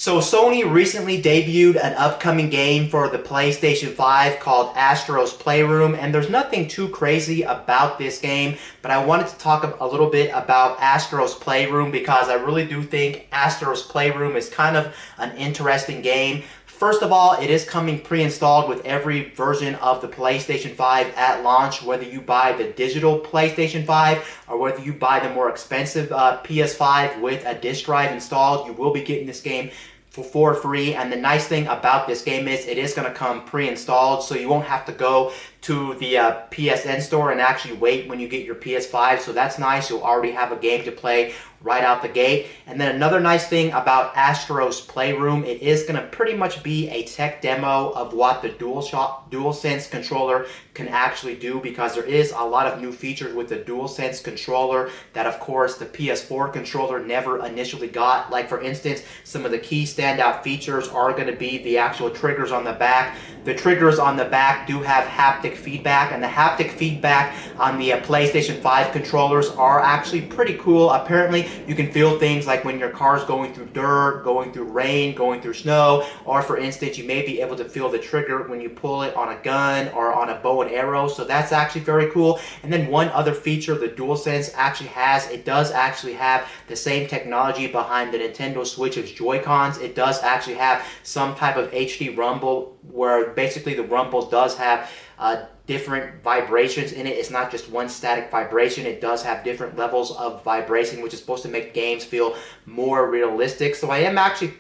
So Sony recently debuted an upcoming game for the PlayStation 5 called Astro's Playroom, and there's nothing too crazy about this game, but I wanted to talk a little bit about Astro's Playroom because I really do think Astro's Playroom is kind of an interesting game. First of all, it is coming pre-installed with every version of the PlayStation 5 at launch, whether you buy the digital PlayStation 5 or whether you buy the more expensive PS5 with a disc drive installed. You will be getting this game for free, and the nice thing about this game is it is going to come pre-installed, so you won't have to go to the PSN store and actually wait when you get your PS5, so that's nice. You'll already have a game to play right out the gate. And then another nice thing about Astro's Playroom, it is going to pretty much be a tech demo of what the DualSense controller can actually do, because there is a lot of new features with the DualSense controller that of course the PS4 controller never initially got. Like for instance, some of the key standout features are going to be the actual triggers on the back. The triggers on the back do have haptic feedback, and the haptic feedback on the PlayStation 5 controllers are actually pretty cool. Apparently you can feel things like when your car's going through dirt, going through rain, going through snow, or for instance you may be able to feel the trigger when you pull it on a gun or on a bow and arrow, so that's actually very cool. And then one other feature the DualSense actually has, it does actually have the same technology behind the Nintendo Switch's Joy-Cons. It does actually have some type of HD rumble, where basically the rumble does have different vibrations in it. It's not just one static vibration. It does have different levels of vibration, which is supposed to make games feel more realistic. So I am actually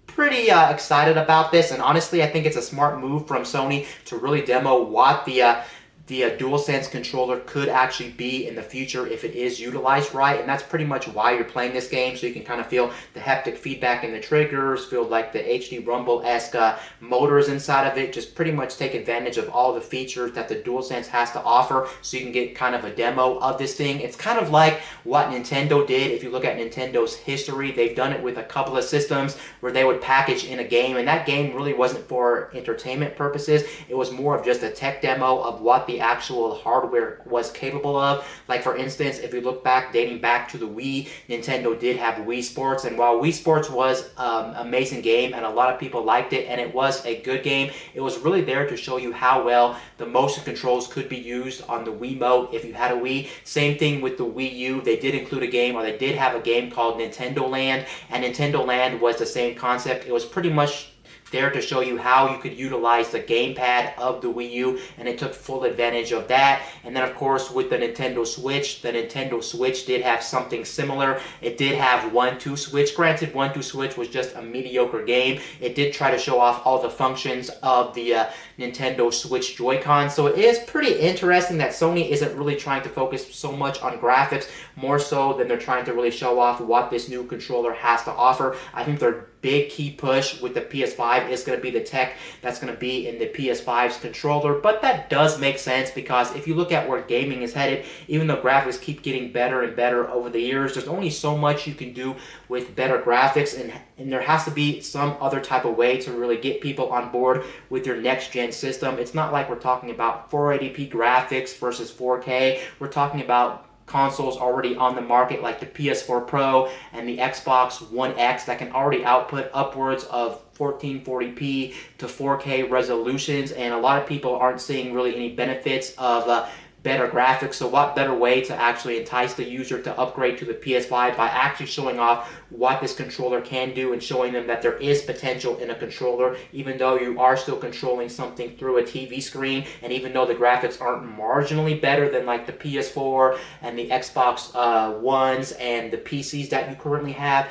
pretty excited about this, and honestly I think it's a smart move from Sony to really demo what the DualSense controller could actually be in the future if it is utilized right. And that's pretty much why you're playing this game, so you can kind of feel the haptic feedback in the triggers, feel like the HD Rumble-esque motors inside of it, just pretty much take advantage of all the features that the DualSense has to offer, so you can get kind of a demo of this thing. It's kind of like what Nintendo did. If you look at Nintendo's history, they've done it with a couple of systems where they would package in a game, and that game really wasn't for entertainment purposes. It was more of just a tech demo of what the actual hardware was capable of. Like for instance, if you look back, dating back to the Wii, Nintendo did have Wii Sports, and while Wii Sports was an amazing game and a lot of people liked it and it was a good game, it was really there to show you how well the motion controls could be used on the Wiimote if you had a Wii. Same thing with the Wii U. They did include a game, or they did have a game called Nintendo Land, and Nintendo Land was the same concept. It was pretty much there to show you how you could utilize the gamepad of the Wii U, and it took full advantage of that. And then of course with the Nintendo Switch did have something similar. It did have 1-2 Switch. Granted, 1-2 Switch was just a mediocre game. It did try to show off all the functions of the Nintendo Switch Joy-Con. So it is pretty interesting that Sony isn't really trying to focus so much on graphics, more so than they're trying to really show off what this new controller has to offer. I think their big key push with the PS5 is going to be the tech that's going to be in the PS5's controller, but that does make sense because if you look at where gaming is headed, even though graphics keep getting better and better over the years, there's only so much you can do with better graphics, and there has to be some other type of way to really get people on board with your next-gen system. It's not like we're talking about 480p graphics versus 4K. We're talking about consoles already on the market like the PS4 Pro and the Xbox One X that can already output upwards of 1440p to 4K resolutions, and a lot of people aren't seeing really any benefits of better graphics. So what better way to actually entice the user to upgrade to the PS5 by actually showing off what this controller can do and showing them that there is potential in a controller, even though you are still controlling something through a TV screen, and even though the graphics aren't marginally better than like the PS4 and the Xbox Ones and the PCs that you currently have,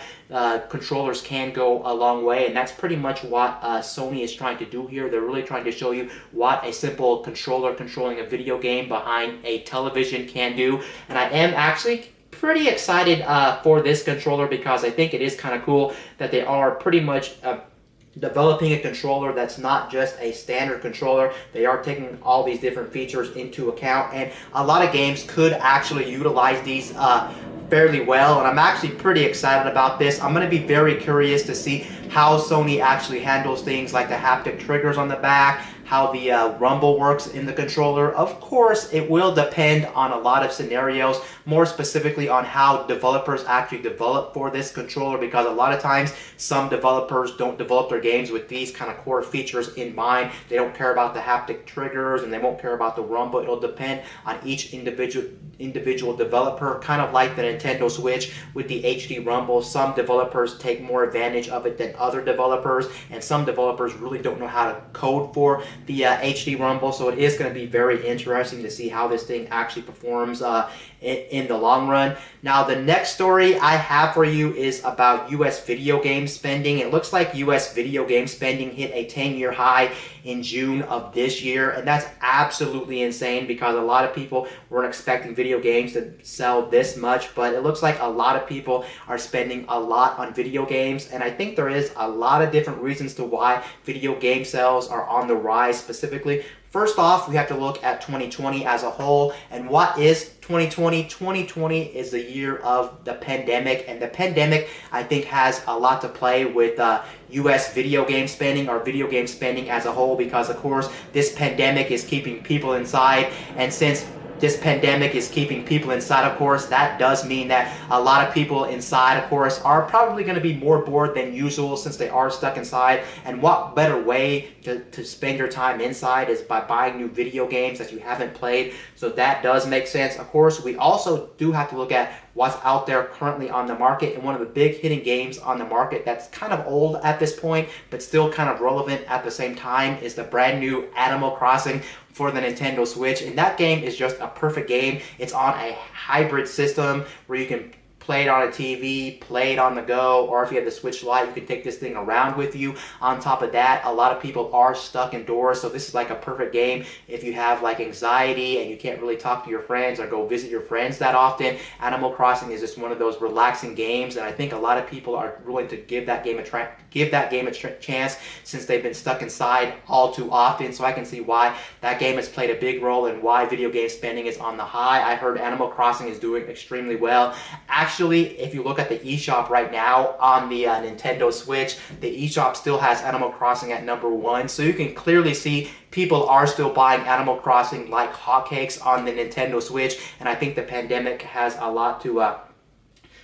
controllers can go a long way, and that's pretty much what Sony is trying to do here. They're really trying to show you what a simple controller controlling a video game behind a television can do, and I am actually pretty excited for this controller because I think it is kind of cool that they are pretty much developing a controller that's not just a standard controller. They are taking all these different features into account, and a lot of games could actually utilize these fairly well, and I'm actually pretty excited about this. I'm going to be very curious to see how Sony actually handles things like the haptic triggers on the back, how the rumble works in the controller. Of course, it will depend on a lot of scenarios, more specifically on how developers actually develop for this controller, because a lot of times some developers don't develop their games with these kind of core features in mind. They don't care about the haptic triggers and they won't care about the rumble. It'll depend on each individual developer, kind of like the Nintendo Switch with the HD rumble. Some developers take more advantage of it than other developers, and some developers really don't know how to code for the HD rumble. So it is going to be very interesting to see how this thing actually performs in the long run. Now, the next story I have for you is about US video game spending. It looks like US video game spending hit a 10-year high in June of this year, and that's absolutely insane because a lot of people weren't expecting video games to sell this much, but it looks like a lot of people are spending a lot on video games, and I think there is a lot of different reasons to why video game sales are on the rise specifically. First off, we have to look at 2020 as a whole. And what is 2020? 2020 is the year of the pandemic, and the pandemic, I think, has a lot to play with US video game spending, or video game spending as a whole, because of course this pandemic is keeping people inside, and since this pandemic is keeping people inside, of course, that does mean that a lot of people inside, of course, are probably going to be more bored than usual since they are stuck inside. And what better way to spend your time inside is by buying new video games that you haven't played. So that does make sense. Of course, we also do have to look at what's out there currently on the market, and one of the big hitting games on the market that's kind of old at this point but still kind of relevant at the same time is the brand new Animal Crossing for the Nintendo Switch. And that game is just a perfect game. It's on a hybrid system where you can play it on a TV, play it on the go, or if you have the Switch Lite, you can take this thing around with you. On top of that, a lot of people are stuck indoors, so this is like a perfect game if you have like anxiety and you can't really talk to your friends or go visit your friends that often. Animal Crossing is just one of those relaxing games, and I think a lot of people are willing to give that game a chance since they've been stuck inside all too often. So I can see why that game has played a big role in why video game spending is on the high. I heard Animal Crossing is doing extremely well. Actually, if you look at the eShop right now on the Nintendo Switch, the eShop still has Animal Crossing at #1. So you can clearly see people are still buying Animal Crossing like hotcakes on the Nintendo Switch. And I think the pandemic has a lot to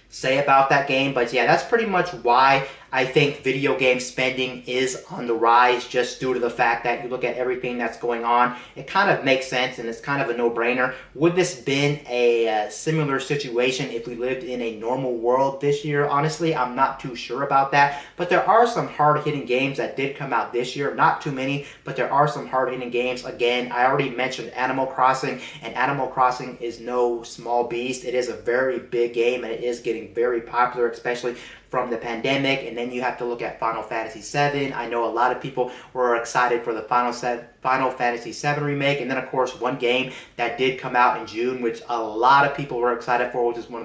say about that game. But yeah, that's pretty much why I think video game spending is on the rise, just due to the fact that you look at everything that's going on. It kind of makes sense, and it's kind of a no-brainer. Would this been a similar situation if we lived in a normal world this year? Honestly, I'm not too sure about that. But there are some hard-hitting games that did come out this year. Not too many, but there are some hard-hitting games. Again, I already mentioned Animal Crossing, and Animal Crossing is no small beast. It is a very big game, and it is getting very popular, especially from the pandemic. And then you have to look at Final Fantasy VII. I know a lot of people were excited for the Final Fantasy VII remake. And then, of course, one game that did come out in June, which a lot of people were excited for, which is one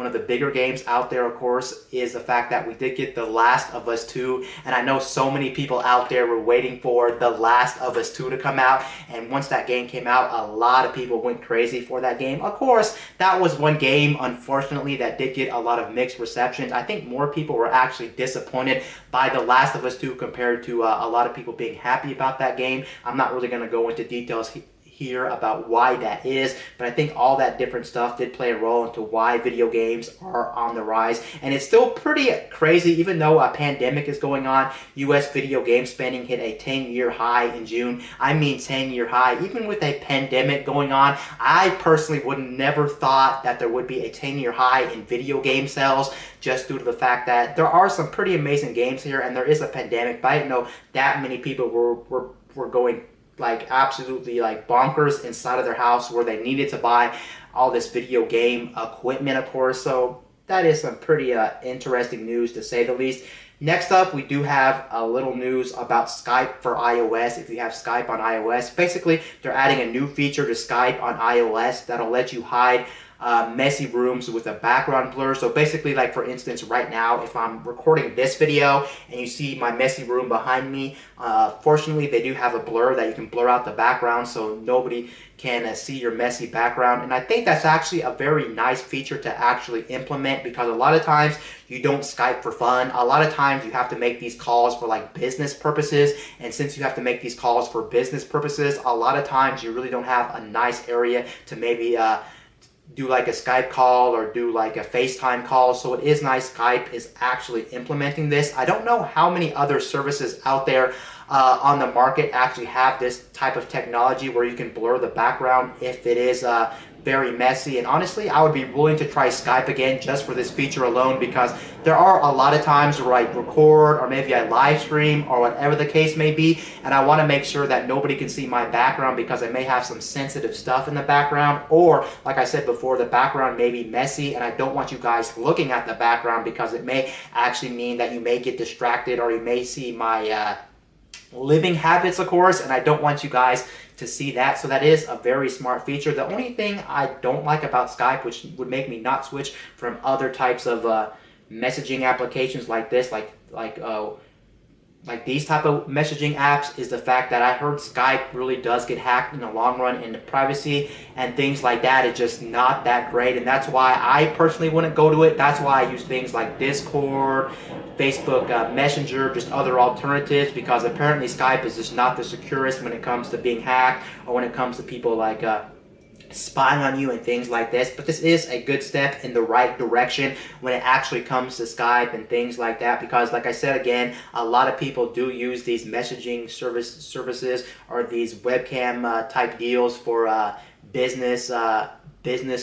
of the bigger games out there, of course, is the fact that we did get The Last of Us 2. And I know so many people out there were waiting for The Last of Us 2 to come out. And once that game came out, a lot of people went crazy for that game. Of course, that was one game, unfortunately, that did get a lot of mixed receptions. I think more people were actually disappointed by The Last of Us 2 compared to a lot of people being happy about that game. I'm not really going to go into details here about why that is, but I think all that different stuff did play a role into why video games are on the rise. And it's still pretty crazy, even though a pandemic is going on. US video game spending hit a 10-year high in June. I mean 10-year high. Even with a pandemic going on, I personally would never thought that there would be a 10-year high in video game sales, just due to the fact that there are some pretty amazing games here, and there is a pandemic, but I didn't know that many people were going like absolutely like bonkers inside of their house where they needed to buy all this video game equipment, of course. So that is some pretty interesting news, to say the least. Next up, we do have a little news about Skype for iOS. If you have Skype on iOS, basically they're adding a new feature to Skype on iOS that'll let you hide messy rooms with a background blur. So basically, like for instance, right now, if I'm recording this video and you see my messy room behind me, fortunately they do have a blur that you can blur out the background so nobody can see your messy background. And I think that's actually a very nice feature to actually implement, because a lot of times you don't Skype for fun. A lot of times you have to make these calls for like business purposes, and since you have to make these calls for business purposes, a lot of times you really don't have a nice area to maybe do like a Skype call or do like a FaceTime call. So it is nice Skype is actually implementing this. I don't know how many other services out there on the market actually have this type of technology where you can blur the background if it is very messy. And honestly, I would be willing to try Skype again just for this feature alone, because there are a lot of times where I record or maybe I live stream or whatever the case may be, and I want to make sure that nobody can see my background because I may have some sensitive stuff in the background, or like I said before, the background may be messy and I don't want you guys looking at the background because it may actually mean that you may get distracted or you may see my living habits, of course, and I don't want you guys to see that. So that is a very smart feature. The only thing I don't like about Skype, which would make me not switch from other types of messaging applications like this, like these type of messaging apps, is the fact that I heard Skype really does get hacked in the long run, and the privacy and things like that is just not that great. And that's why I personally wouldn't go to it. That's why I use things like Discord, Facebook Messenger, just other alternatives, because apparently Skype is just not the securest when it comes to being hacked or when it comes to people like spying on you and things like this. But this is a good step in the right direction when it actually comes to Skype and things like that, because like I said again, a lot of people do use these messaging services or these webcam type deals for business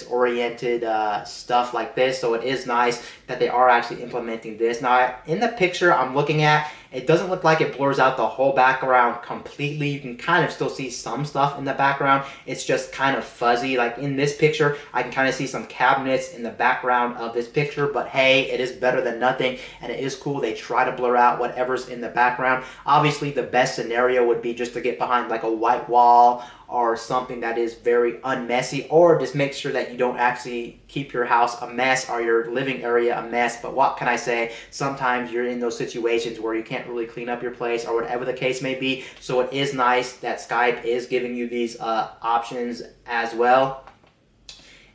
oriented stuff like this. So it is nice that they are actually implementing this. Now in the picture I'm looking at, it doesn't look like it blurs out the whole background completely. You can kind of still see some stuff in the background. It's just kind of fuzzy. Like in this picture, I can kind of see some cabinets in the background of this picture, but hey, it is better than nothing, and it is cool. They try to blur out whatever's in the background. Obviously, the best scenario would be just to get behind like a white wall or something that is very unmessy, or just make sure that you don't actually keep your house a mess or your living area a mess. But what can I say? Sometimes you're in those situations where you can't really clean up your place or whatever the case may be. So it is nice that Skype is giving you these options as well.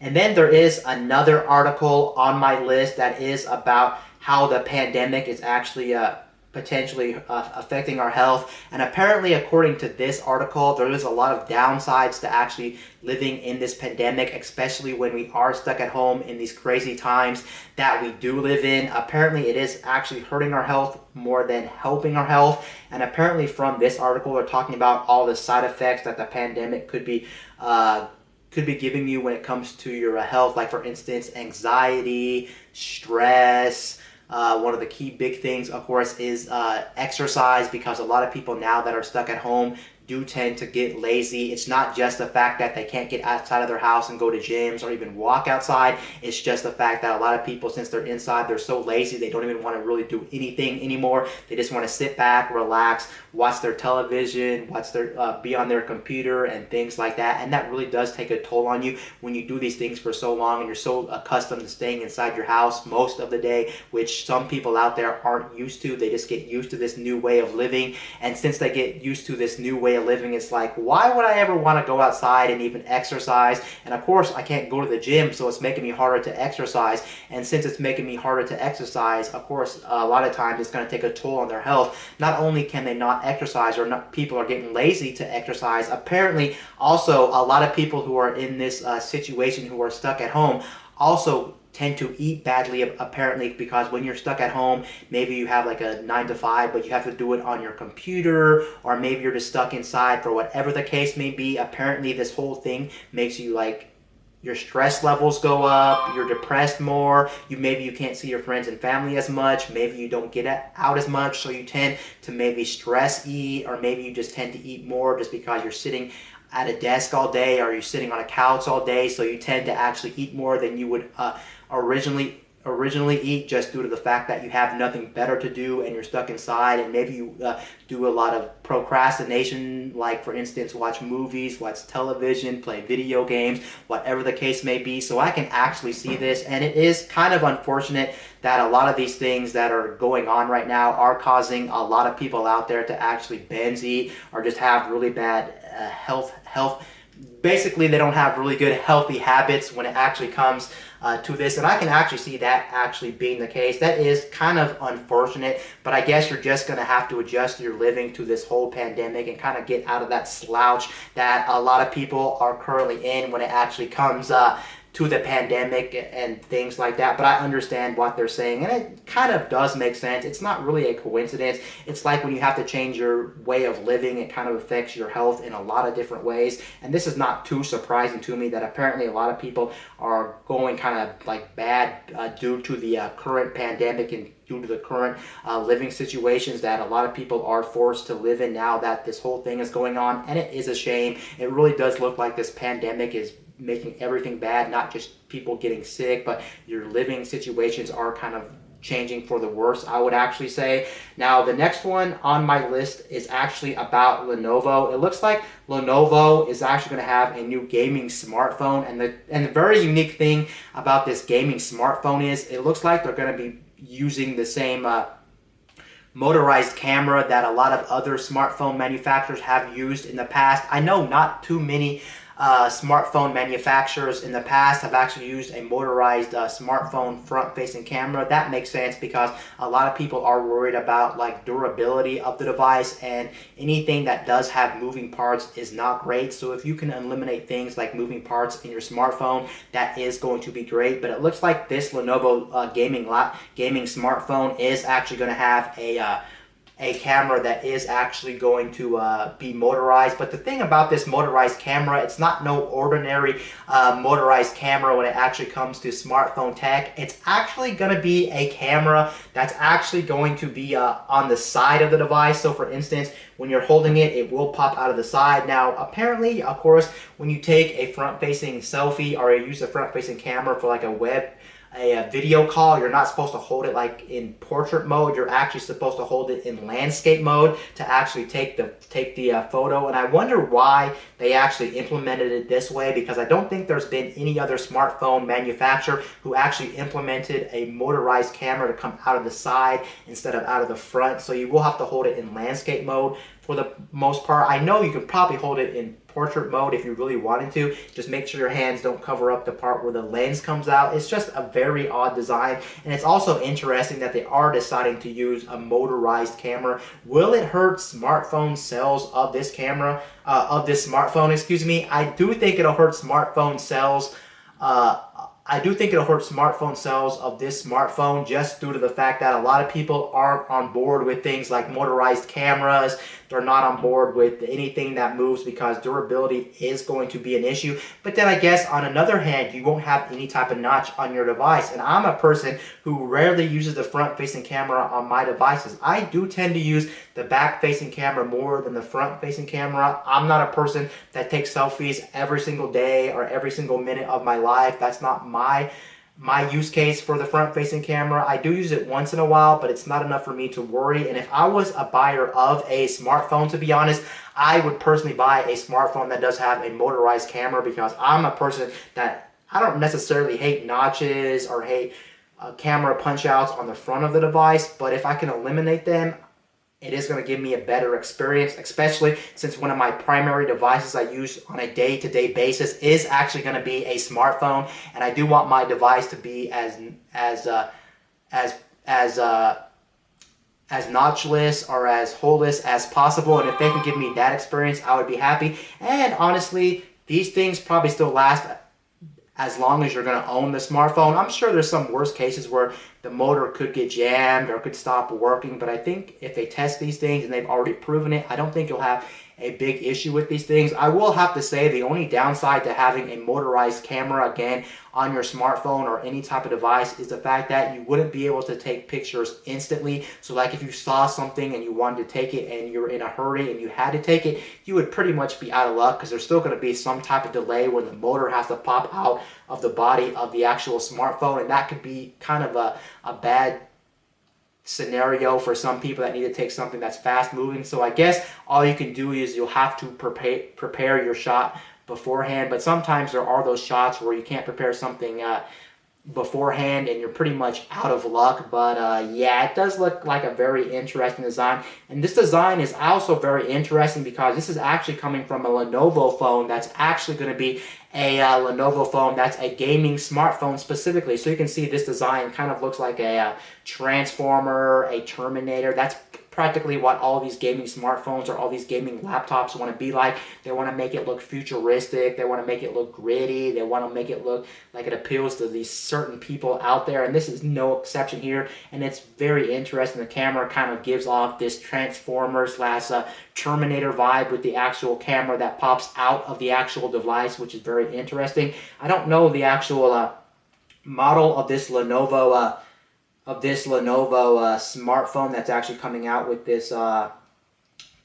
And then there is another article on my list that is about how the pandemic is actually potentially affecting our health. And apparently, according to this article, there is a lot of downsides to actually living in this pandemic, especially when we are stuck at home in these crazy times that we do live in. Apparently, it is actually hurting our health more than helping our health. And apparently from this article, they're talking about all the side effects that the pandemic could be giving you when it comes to your health, like for instance, anxiety, stress. One of the key big things, of course, is exercise, because a lot of people now that are stuck at home do tend to get lazy. It's not just the fact that they can't get outside of their house and go to gyms or even walk outside. It's just the fact that a lot of people, since they're inside, they're so lazy, they don't even want to really do anything anymore. They just want to sit back, relax, watch their television, be on their computer and things like that. And that really does take a toll on you when you do these things for so long and you're so accustomed to staying inside your house most of the day, which some people out there aren't used to. They just get used to this new way of living. And since they get used to this new way of living, it's like, why would I ever want to go outside and even exercise? And of course, I can't go to the gym, so it's making me harder to exercise. And since it's making me harder to exercise, of course, a lot of times it's going to take a toll on their health. Not only can they not exercise, or people are getting lazy to exercise, apparently also a lot of people who are in this situation, who are stuck at home, also tend to eat badly, apparently, because when you're stuck at home, maybe you have like a 9 to 5, but you have to do it on your computer, or maybe you're just stuck inside for whatever the case may be. Apparently this whole thing makes you like, your stress levels go up, you're depressed more, maybe you can't see your friends and family as much, maybe you don't get out as much, so you tend to maybe stress eat, or maybe you just tend to eat more just because you're sitting at a desk all day, or you're sitting on a couch all day, so you tend to actually eat more than you would originally originally eat, just due to the fact that you have nothing better to do and you're stuck inside, and maybe you do a lot of procrastination, like for instance watch movies, watch television, play video games, whatever the case may be. So I can actually see this, and it is kind of unfortunate that a lot of these things that are going on right now are causing a lot of people out there to actually binge eat or just have really bad health. Basically, they don't have really good healthy habits when it actually comes to this, and I can actually see that actually being the case. That is kind of unfortunate, but I guess you're just going to have to adjust your living to this whole pandemic and kind of get out of that slouch that a lot of people are currently in when it actually comes to the pandemic and things like that. But I understand what they're saying, and it kind of does make sense. It's not really a coincidence. It's like when you have to change your way of living, it kind of affects your health in a lot of different ways. And this is not too surprising to me that apparently a lot of people are going kind of like bad due to the current pandemic and due to the current living situations that a lot of people are forced to live in now that this whole thing is going on. And it is a shame. It really does look like this pandemic is making everything bad, not just people getting sick, but your living situations are kind of changing for the worse, I would actually say. Now, the next one on my list is actually about Lenovo. It looks like Lenovo is actually going to have a new gaming smartphone, and the very unique thing about this gaming smartphone is it looks like they're going to be using the same motorized camera that a lot of other smartphone manufacturers have used in the past. I know not too many smartphone manufacturers in the past have actually used a motorized smartphone front-facing camera. That makes sense because a lot of people are worried about like durability of the device, and anything that does have moving parts is not great. So if you can eliminate things like moving parts in your smartphone, that is going to be great. But it looks like this Lenovo gaming smartphone is actually going to have a camera that is actually going to be motorized. But the thing about this motorized camera, it's not no ordinary motorized camera when it actually comes to smartphone tech. It's actually going to be a camera that's actually going to be on the side of the device. So for instance, when you're holding it, it will pop out of the side. Now, apparently, of course, when you take a front-facing selfie or you use a front-facing camera for like a video call, you're not supposed to hold it like in portrait mode. You're actually supposed to hold it in landscape mode to actually take the photo. And I wonder why they actually implemented it this way, because I don't think there's been any other smartphone manufacturer who actually implemented a motorized camera to come out of the side instead of out of the front. So you will have to hold it in landscape mode for the most part. I know you could probably hold it in portrait mode if you really wanted to. Just make sure your hands don't cover up the part where the lens comes out. It's just a very odd design, and it's also interesting that they are deciding to use a motorized camera. Will it hurt smartphone sales of this camera, of this smartphone, excuse me? I do think it'll hurt smartphone sales. I do think it'll hurt smartphone sales of this smartphone just due to the fact that a lot of people aren't on board with things like motorized cameras. They're not on board with anything that moves because durability is going to be an issue. But then I guess on another hand, you won't have any type of notch on your device. And I'm a person who rarely uses the front-facing camera on my devices. I do tend to use the back-facing camera more than the front-facing camera. I'm not a person that takes selfies every single day or every single minute of my life. That's not my use case for the front-facing camera. I do use it once in a while, but it's not enough for me to worry. And if I was a buyer of a smartphone, to be honest, I would personally buy a smartphone that does have a motorized camera, because I'm a person that I don't necessarily hate notches or hate camera punch-outs on the front of the device, but if I can eliminate them, it is going to give me a better experience, especially since one of my primary devices I use on a day-to-day basis is actually going to be a smartphone, and I do want my device to be as notchless or as holeless as possible. And if they can give me that experience, I would be happy. And honestly, these things probably still last as long as you're going to own the smartphone. I'm sure there's some worst cases where the motor could get jammed or could stop working, but I think if they test these things and they've already proven it, I don't think you'll have a big issue with these things. I will have to say the only downside to having a motorized camera, again, on your smartphone or any type of device, is the fact that you wouldn't be able to take pictures instantly. So like if you saw something and you wanted to take it and you're in a hurry and you had to take it, you would pretty much be out of luck, because there's still going to be some type of delay when the motor has to pop out of the body of the actual smartphone, and that could be kind of a bad scenario for some people that need to take something that's fast moving. So I guess all you can do is you'll have to prepare your shot beforehand, but sometimes there are those shots where you can't prepare something beforehand and you're pretty much out of luck. But yeah, it does look like a very interesting design, and this design is also very interesting because this is actually coming from a Lenovo phone that's actually going to be a Lenovo phone that's a gaming smartphone specifically. So you can see this design kind of looks like a Transformer, a Terminator. That's practically what all these gaming smartphones or all these gaming laptops want to be like. They want to make it look futuristic. They want to make it look gritty. They want to make it look like it appeals to these certain people out there, and this is no exception here. And it's very interesting. The camera kind of gives off this Transformer slash Terminator vibe with the actual camera that pops out of the actual device, which is very interesting. I don't know the actual model of this Lenovo smartphone that's actually coming out with this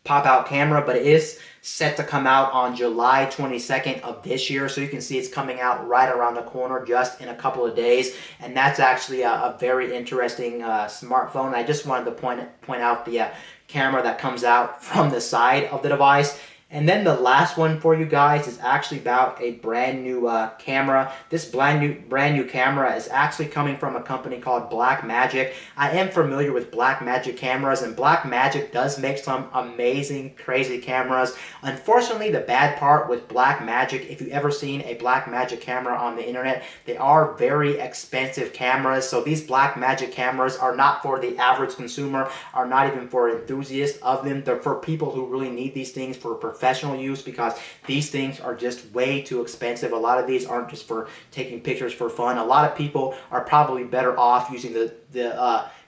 pop-out camera, but it is set to come out on July 22nd of this year. So you can see it's coming out right around the corner, just in a couple of days, and that's actually a very interesting smartphone. I just wanted to point out the camera that comes out from the side of the device. And then the last one for you guys is actually about a brand new camera. This brand new camera is actually coming from a company called Blackmagic. I am familiar with Blackmagic cameras, and Blackmagic does make some amazing, crazy cameras. Unfortunately, the bad part with Blackmagic, if you've ever seen a Blackmagic camera on the internet, they are very expensive cameras. So these Blackmagic cameras are not for the average consumer, are not even for enthusiasts of them. They're for people who really need these things for professional use, because these things are just way too expensive. A lot of these aren't just for taking pictures for fun. A lot of people are probably better off using the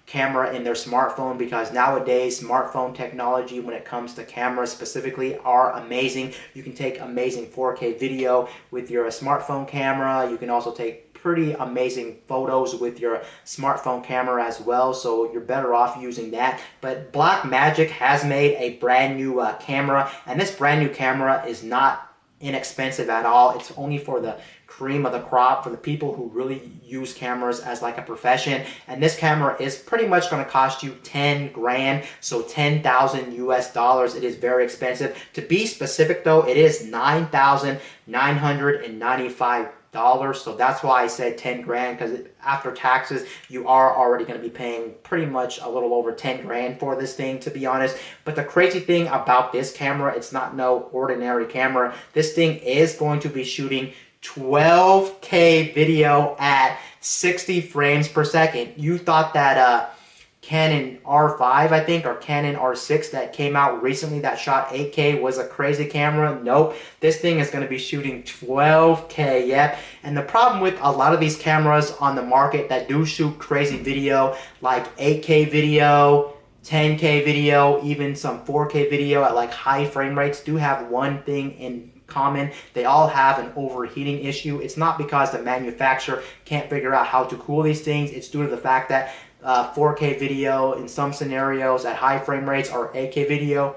camera in their smartphone, because nowadays smartphone technology, when it comes to cameras specifically, are amazing. You can take amazing 4K video with your smartphone camera. You can also take pretty amazing photos with your smartphone camera as well, so you're better off using that. But Blackmagic has made a brand new camera, and this brand new camera is not inexpensive at all. It's only for the cream of the crop, for the people who really use cameras as like a profession. And this camera is pretty much going to cost you 10 grand, so 10,000 US dollars. It is very expensive. To be specific though, it is $9,995. So that's why I said 10 grand, because after taxes you are already going to be paying pretty much a little over 10 grand for this thing, to be honest. But the crazy thing about this camera, it's not no ordinary camera. This thing is going to be shooting 12K video at 60 frames per second. You thought that Canon R5, I think, or Canon R6 that came out recently that shot 8K was a crazy camera? Nope. This thing is going to be shooting 12K, yep. And the problem with a lot of these cameras on the market that do shoot crazy video, like 8K video, 10K video, even some 4K video at like high frame rates, do have one thing in common. They all have an overheating issue. It's not because the manufacturer can't figure out how to cool these things. It's due to the fact that 4K video in some scenarios at high frame rates, or 8K video,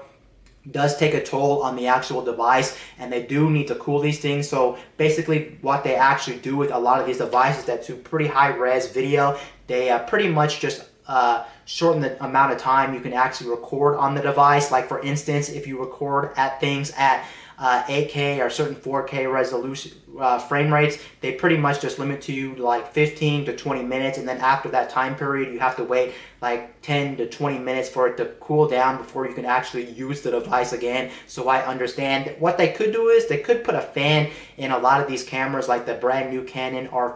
does take a toll on the actual device, and they do need to cool these things. So basically what they actually do with a lot of these devices that do pretty high res video, they pretty much just shorten the amount of time you can actually record on the device. Like for instance, if you record at things at 8K or certain 4K resolution frame rates, they pretty much just limit to you like 15 to 20 minutes, and then after that time period you have to wait like 10 to 20 minutes for it to cool down before you can actually use the device again. So I understand what they could do is they could put a fan in a lot of these cameras, like the brand new Canon R5